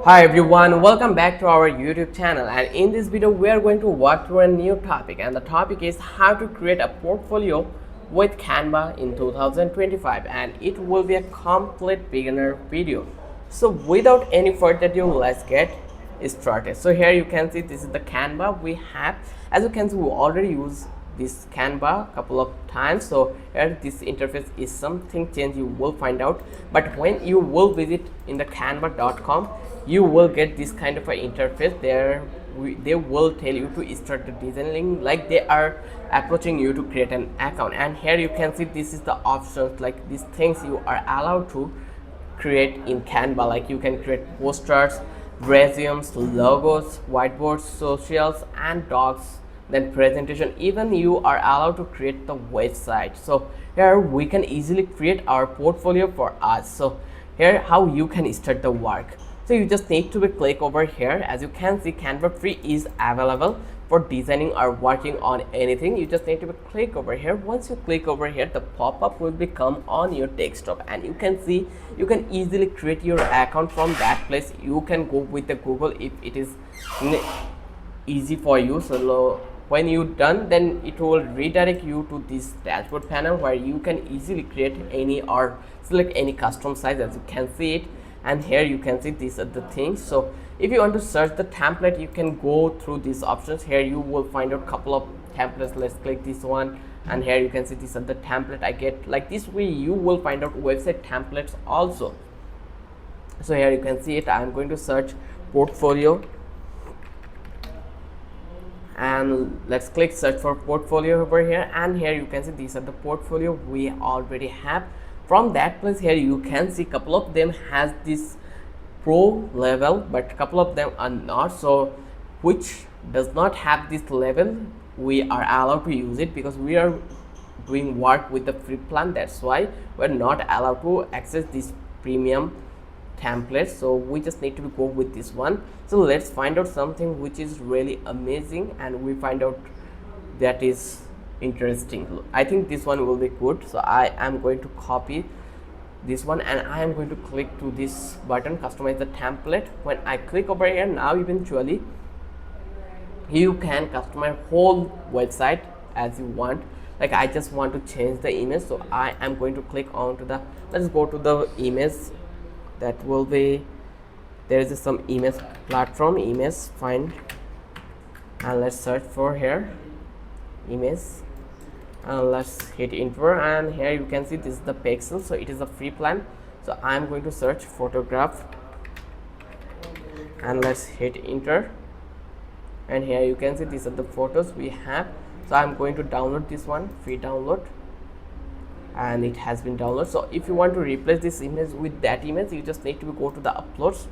Hi everyone, welcome back to our YouTube channel, and in this video we are going to walk through a new topic, and the topic is how to create a portfolio with Canva in 2025, and it will be a complete beginner video. So without any further ado, let's get started. So here you can see this is the Canva we have. As you can see, we already use this Canva a couple of times, so here this interface is something change you will find out, but when you will visit in the canva.com, you will get this kind of an interface. There they will tell you to start the designing, like they are approaching you to create an account. And here you can see this is the options, like these things you are allowed to create in Canva. Like you can create posters, resumes, logos, whiteboards, socials, and docs, then presentation. Even you are allowed to create the website. So here we can easily create our portfolio for us. So here how you can start the work. So you just need to click over here. As you can see, Canva free is available for designing or working on anything. You just need to click over here. Once you click over here, the pop-up will become on your desktop, and you can see you can easily create your account from that place. You can go with the Google if it is easy for you. So when you done, then it will redirect you to this dashboard panel where you can easily create any or select any custom size, as you can see it. And here you can see these are the things. So if you want to search the template, you can go through these options. Here you will find out couple of templates. Let's click this one, and here you can see these are the template I get. Like this way you will find out website templates also. So here you can see it. I'm going to search portfolio, and let's click search for portfolio over here. And here you can see these are the portfolio we already have. From that place, here you can see couple of them has this pro level, but couple of them are not. So which does not have this level, we are allowed to use it because we are doing work with the free plan. That's why we're not allowed to access this premium template. So we just need to go with this one. So let's find out something which is really amazing, and we find out that is interesting. I think this one will be good. So I am going to copy this one, and I am going to click to this button, customize the template. When I click over here, now eventually you can customize whole website as you want. Like I just want to change the image, so I am going to click on to the, let's go to the image. That will be, there is some image platform, image find, and let's search for here image, and let's hit enter. And here you can see this is the pixel, so it is a free plan. So I'm going to search photograph, and let's hit enter. And here you can see these are the photos we have. So I'm going to download this one, free download, and it has been downloaded. So if you want to replace this image with that image, you just need to go to the uploads,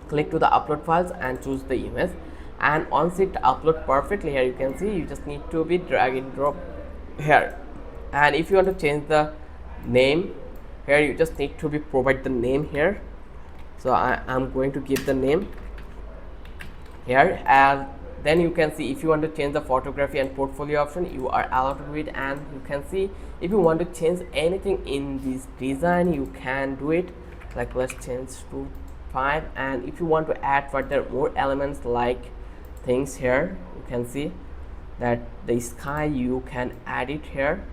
click to the upload files, and choose the image. And once it upload perfectly, here you can see you just need to be drag and drop here. And if you want to change the name, here you just need to be provide the name here. So I am going to give the name here, and then you can see if you want to change the photography and portfolio option, you are allowed to do it. And you can see if you want to change anything in this design, you can do it. Like let's change to 5, and if you want to add further more elements like things, here you can see that the sky, you can add it here.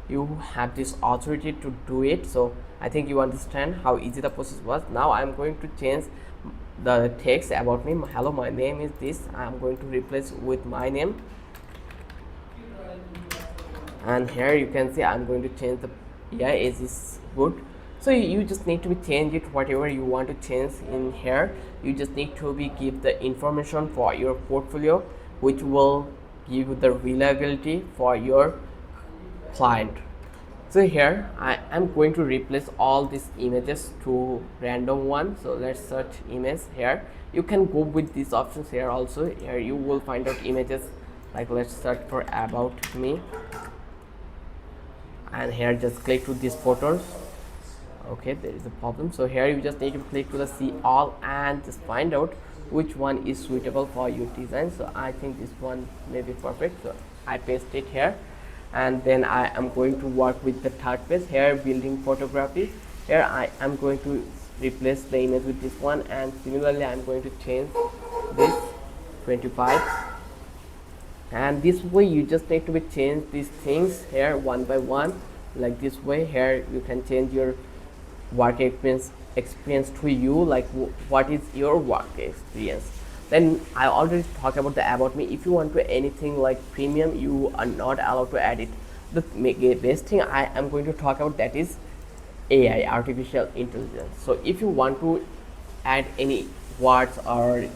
You have this authority to do it. So I think you understand how easy the process was. Now I'm going to change the text about me. Hello, my name is this. I'm going to replace with my name, and here you can see I'm going to change the age is good. So you just need to be change it whatever you want to change in here. You just need to be give the information for your portfolio, which will give you the reliability for your client. So here I am going to replace all these images to random one. So let's search image here. You can go with these options here also. Here you will find out images, like let's search for about me, and here just click to these photos. Okay, there is a problem. So here you just need to click to the see all and just find out which one is suitable for your design. So I think this one may be perfect, so I paste it here. And then I am going to work with the third page here, building photography. Here I am going to replace the image with this one, and similarly I'm going to change this 25, and this way you just need to be change these things here one by one. Like this way, here you can change your work experience to you, like what is your work experience. Then I already talked about the about me. If you want to anything like premium, you are not allowed to add it. The best thing I am going to talk about, that is AI, artificial intelligence. So if you want to add any words or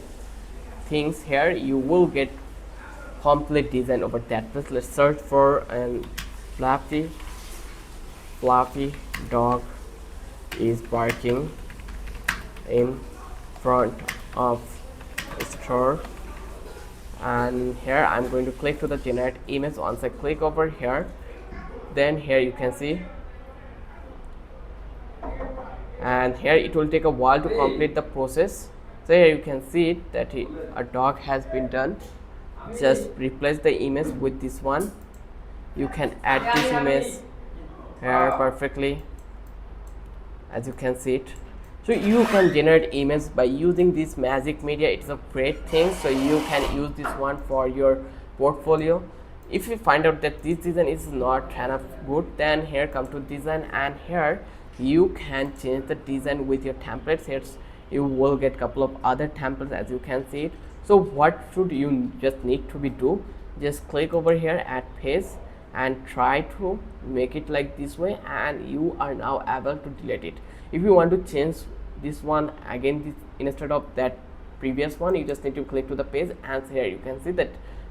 things here, you will get complete design over that. Plus let's search for an fluffy dog is barking in front of a store, and here I'm going to click to the generate image. Once I click over here, then here you can see, and here it will take a while to complete the process. So here you can see it, that a dog has been done. Just replace the image with this one. You can add this image here perfectly, as you can see it. So you can generate image by using this magic media. It's a great thing, so you can use this one for your portfolio. If you find out that this design is not enough good, then here come to design, and here you can change the design with your templates. Here you will get couple of other templates, as you can see it. So what should you just need to be do, just click over here at page and try to make it like this way, and you are now able to delete it. If you want to change this one again, instead of that previous one, you just need to click to the page, and here you can see that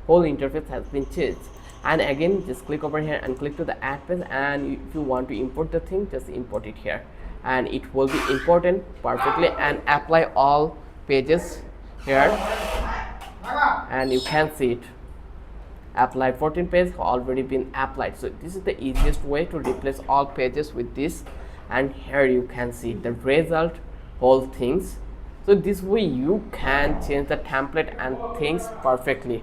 whole interface has been changed. And again, just click over here and click to the add page, and if you want to import the thing, just import it here, and it will be imported perfectly. And apply all pages here, and you can see it apply 14 pages already been applied. So this is the easiest way to replace all pages with this, and here you can see the result, whole things. So this way you can change the template and things perfectly.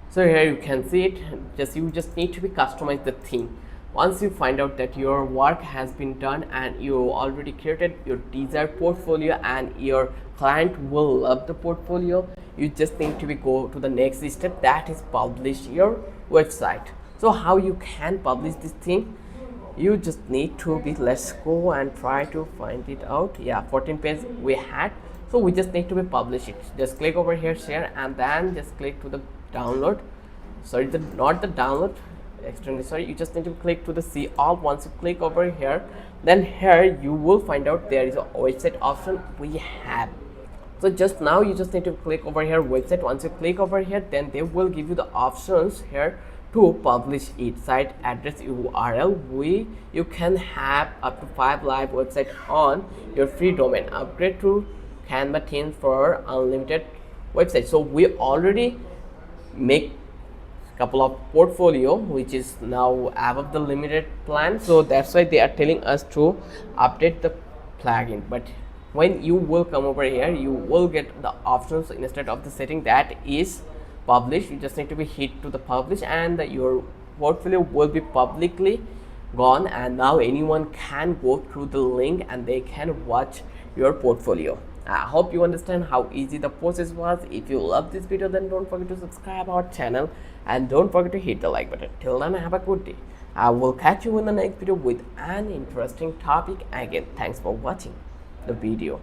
So here you can see it, you just need to be customize the theme. Once you find out that your work has been done and you already created your desired portfolio and your client will love the portfolio, you just need to be go to the next step, that is publish your website. So how you can publish this thing, you just need to be, let's go and try to find it out. Yeah, 14 pages we had, so we just need to be publish it. Just click over here, share, and then just click to the download. Sorry, not the download extremely sorry, you just need to click to the see all. Once you click over here, then here you will find out there is a website option we have. So just now you just need to click over here website. Once you click over here, then they will give you the options here to publish it. Site address, URL, you can have up to 5 live website on your free domain. Upgrade to Canva themes for unlimited website. So we already make couple of portfolio which is now above the limited plan, so that's why they are telling us to update the plugin. But when you will come over here, you will get the options instead of the setting that is publish. You just need to be hit to the publish, and your portfolio will be publicly gone, and now anyone can go through the link and they can watch your portfolio. I hope you understand how easy the process was. If you love this video, then don't forget to subscribe our channel and don't forget to hit the like button. Till then, have a good day. I will catch you in the next video with an interesting topic again. Thanks for watching the video.